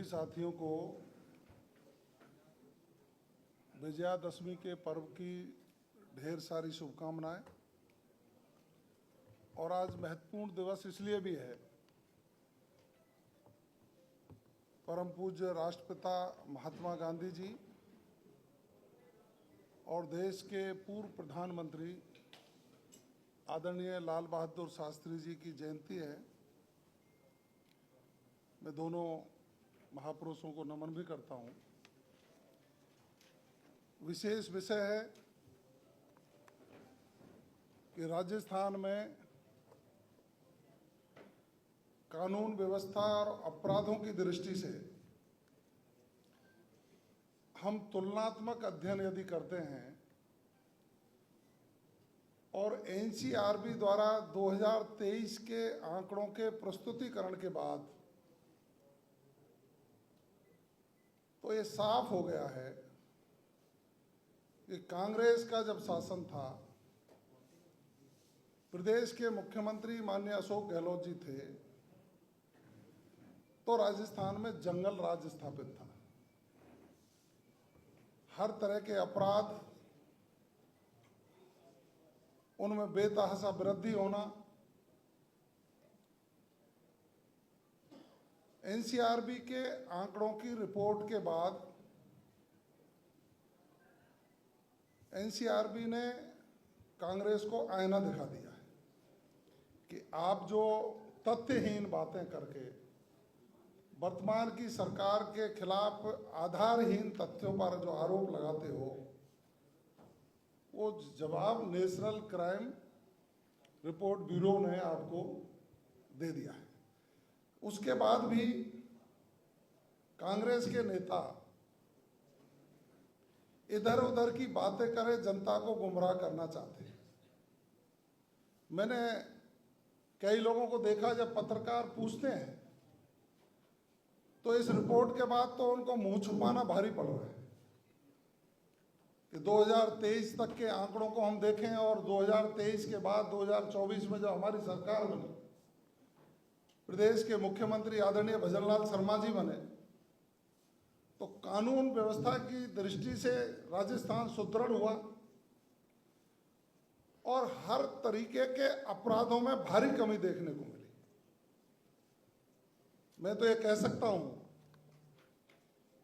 साथियों को विजयादशमी के पर्व की ढेर सारी शुभकामनाएं। और आज महत्वपूर्ण दिवस इसलिए भी है, परम पूज्य राष्ट्रपिता महात्मा गांधी जी और देश के पूर्व प्रधानमंत्री आदरणीय लाल बहादुर शास्त्री जी की जयंती है। मैं दोनों महापुरुषों को नमन भी करता हूं। विशेष विषय है कि राजस्थान में कानून व्यवस्था और अपराधों की दृष्टि से हम तुलनात्मक अध्ययन यदि करते हैं और एनसीआरबी द्वारा 2023 के आंकड़ों के प्रस्तुतिकरण के बाद तो ये साफ हो गया है कि कांग्रेस का जब शासन था, प्रदेश के मुख्यमंत्री माननीय अशोक गहलोत जी थे, तो राजस्थान में जंगल राज स्थापित था। हर तरह के अपराध, उनमें बेतहाशा वृद्धि होना, एनसीआरबी के आंकड़ों की रिपोर्ट के बाद एनसीआरबी ने कांग्रेस को आईना दिखा दिया है कि आप जो तथ्यहीन बातें करके वर्तमान की सरकार के खिलाफ आधारहीन तथ्यों पर जो आरोप लगाते हो, वो जवाब नेशनल क्राइम रिपोर्ट ब्यूरो ने आपको दे दिया है। उसके बाद भी कांग्रेस के नेता इधर उधर की बातें करे, जनता को गुमराह करना चाहते हैं। मैंने कई लोगों को देखा, जब पत्रकार पूछते हैं तो इस रिपोर्ट के बाद तो उनको मुंह छुपाना भारी पड़ रहा है कि 2023 तक के आंकड़ों को हम देखें और 2023 के बाद 2024 में जो हमारी सरकार बनी, प्रदेश के मुख्यमंत्री आदरणीय भजनलाल शर्मा जी बने, तो कानून व्यवस्था की दृष्टि से राजस्थान सुदृढ़ हुआ और हर तरीके के अपराधों में भारी कमी देखने को मिली। मैं तो ये कह सकता हूं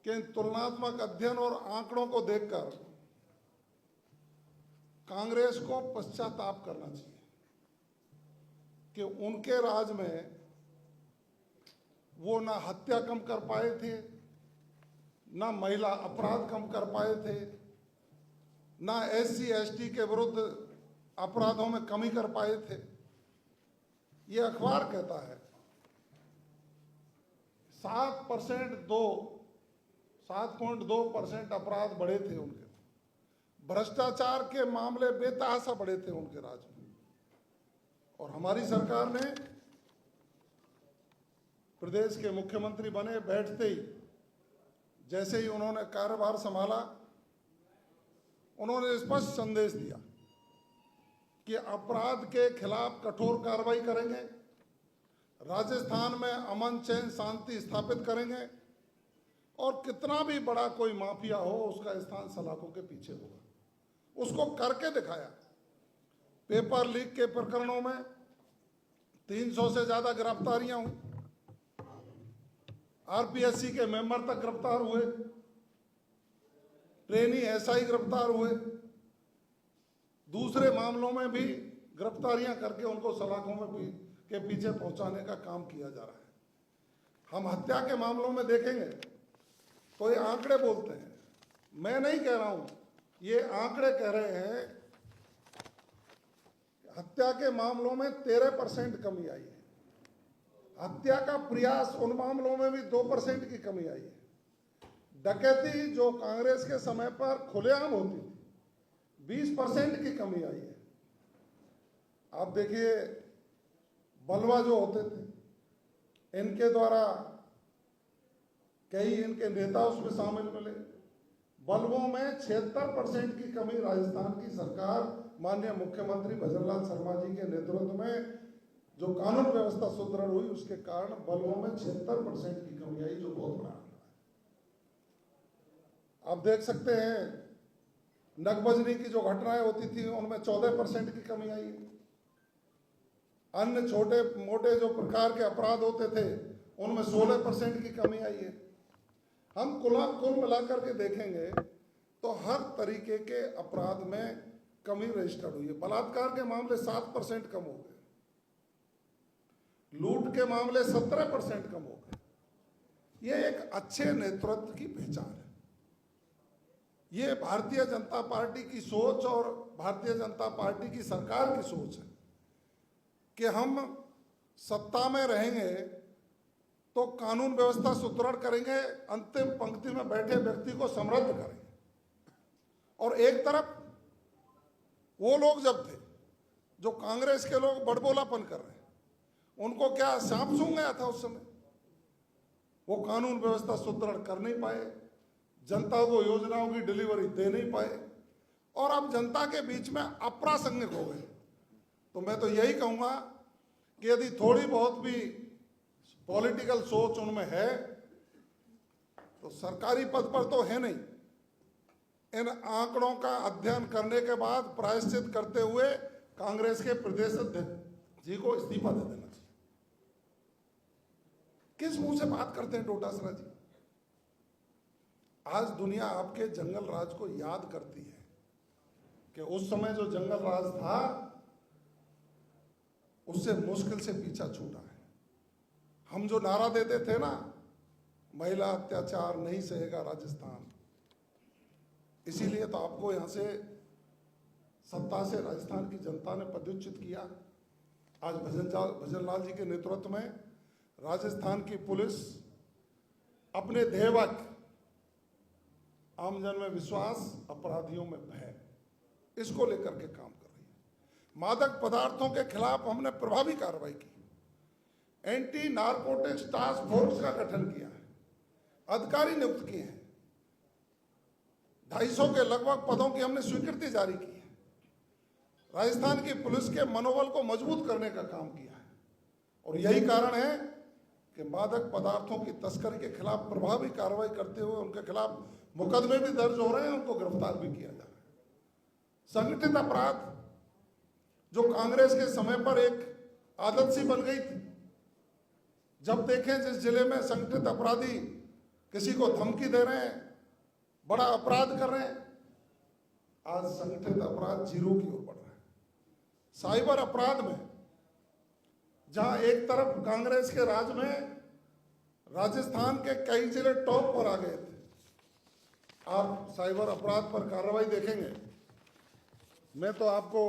कि इन तुलनात्मक अध्ययन और आंकड़ों को देखकर कांग्रेस को पश्चाताप करना चाहिए कि उनके राज में वो ना हत्या कम कर पाए थे, ना महिला अपराध कम कर पाए थे, ना एससी एसटी के विरुद्ध अपराधों में कमी कर पाए थे। ये अखबार कहता है 7.2% अपराध बढ़े थे उनके। भ्रष्टाचार के मामले बेतहाशा बढ़े थे उनके राज में। और हमारी सरकार ने प्रदेश के मुख्यमंत्री बने, बैठते ही जैसे ही उन्होंने कार्यभार संभाला, उन्होंने स्पष्ट संदेश दिया कि अपराध के खिलाफ कठोर कार्रवाई करेंगे, राजस्थान में अमन चैन शांति स्थापित करेंगे और कितना भी बड़ा कोई माफिया हो उसका स्थान सलाखों के पीछे होगा। उसको करके दिखाया। पेपर लीक के प्रकरणों में 300 से ज्यादा गिरफ्तारियां हुई, आरपीएससी के मेंबर तक गिरफ्तार हुए, ट्रेनी एसआई गिरफ्तार हुए, दूसरे मामलों में भी गिरफ्तारियां करके उनको सलाखों में भी के पीछे पहुंचाने का काम किया जा रहा है। हम हत्या के मामलों में देखेंगे तो ये आंकड़े बोलते हैं, मैं नहीं कह रहा हूं, ये आंकड़े कह रहे हैं। हत्या के मामलों में 13% कमी आई है। हत्या का प्रयास उन मामलों में भी 2% की कमी आई है। डकैती जो कांग्रेस के समय पर खुलेआम होती थी, 20% की कमी आई है। आप देखिए, बलवा जो होते थे, इनके द्वारा कई इनके नेता उसमें शामिल मिले। बलवों में 76% की कमी राजस्थान की सरकार माननीय मुख्यमंत्री भजनलाल शर्मा जी के नेतृत्व में जो कानून व्यवस्था सुदृढ़ हुई, उसके कारण बलवों में 76% की कमी आई, जो बहुत बड़ा। आप देख सकते हैं नकबजनी की जो घटनाएं होती थी उनमें 14% की कमी आई है। अन्य छोटे मोटे जो प्रकार के अपराध होते थे उनमें 16% की कमी आई है। हम कुल मिलाकर के देखेंगे तो हर तरीके के अपराध में कमी रजिस्टर्ड हुई है। बलात्कार के मामले 7% कम हो गए, लूट के मामले 17% कम हो गए। ये एक अच्छे नेतृत्व की पहचान है। ये भारतीय जनता पार्टी की सोच और भारतीय जनता पार्टी की सरकार की सोच है कि हम सत्ता में रहेंगे तो कानून व्यवस्था सुदृढ़ करेंगे, अंतिम पंक्ति में बैठे व्यक्ति को समृद्ध करेंगे। और एक तरफ वो लोग जब थे जो कांग्रेस के लोग बड़बोलापन कर रहे हैं, उनको क्या सांप सूंघ गया था उस समय, वो कानून व्यवस्था सुदृढ़ कर नहीं पाए, जनता को योजनाओं की डिलीवरी दे नहीं पाए और अब जनता के बीच में अप्रासंगिक हो गए। तो मैं तो यही कहूँगा कि यदि थोड़ी बहुत भी पॉलिटिकल सोच उनमें है तो सरकारी पद पर तो है नहीं, इन आंकड़ों का अध्ययन करने के बाद प्रायश्चित करते हुए कांग्रेस के प्रदेश अध्यक्ष जी को इस्तीफा दे देना चाहिए। किस मुंह से बात करते हैं डोटासरा जी? आज दुनिया आपके जंगल राज को याद करती है कि उस समय जो जंगल राज था उससे मुश्किल से पीछा छूटा है। हम जो नारा देते थे ना, महिला अत्याचार नहीं सहेगा राजस्थान, इसीलिए तो आपको यहां से सत्ता से राजस्थान की जनता ने पदच्युत किया। आज भजनलाल जी के नेतृत्व में राजस्थान की पुलिस अपने ध्येयवाक्य आमजन में विश्वास, अपराधियों में भय, इसको लेकर के काम कर रही है। मादक पदार्थों के खिलाफ हमने प्रभावी कार्रवाई की, एंटी नारकोटिक्स टास्क फोर्स का गठन किया है, अधिकारी नियुक्त किए हैं, 250 के लगभग पदों की हमने स्वीकृति जारी की है, राजस्थान की पुलिस के मनोबल को मजबूत करने का काम किया है। और यही कारण है कि मादक पदार्थों की तस्करी के खिलाफ प्रभावी कार्रवाई करते हुए उनके खिलाफ मुकदमे भी दर्ज हो रहे हैं, उनको गिरफ्तार भी किया जा रहा है। संगठित अपराध जो कांग्रेस के समय पर एक आदत सी बन गई थी, जब देखें जिस जिले में संगठित अपराधी किसी को धमकी दे रहे हैं, बड़ा अपराध कर रहे हैं, आज संगठित अपराध जीरो की ओर बढ़ रहा है। साइबर अपराध में जहां एक तरफ कांग्रेस के राज में राजस्थान के कई जिले टॉप पर आ गए थे, आप साइबर अपराध पर कार्रवाई देखेंगे। मैं तो आपको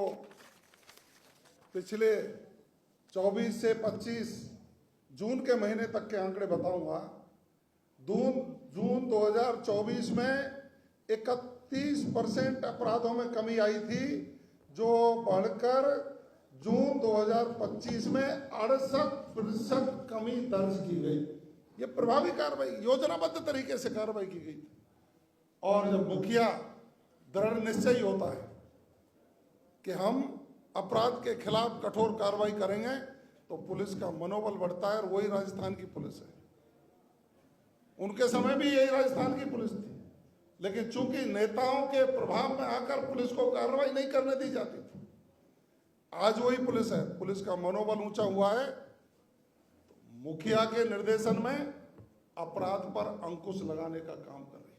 पिछले 24 से 25 जून के महीने तक के आंकड़े बताऊंगा। जून 2024 में 31% अपराधों में कमी आई थी, जो बढ़कर जून 2025 में 68% कमी दर्ज की गई। ये प्रभावी कार्रवाई, योजनाबद्ध तरीके से कार्रवाई की गई। और जब मुखिया दृढ़ निश्चयी होता है कि हम अपराध के खिलाफ कठोर कार्रवाई करेंगे, तो पुलिस का मनोबल बढ़ता है। और वही राजस्थान की पुलिस है। उनके समय भी यही राजस्थान की पुलिस थी, लेकिन चूंकि नेताओं के प्रभाव में आकर पुलिस को कार्रवाई नहीं करने दी जाती थी। आज वही पुलिस है, पुलिस का मनोबल ऊंचा हुआ है। तो मुखिया के निर्देशन में अपराध पर अंकुश लगाने का काम कर रही है।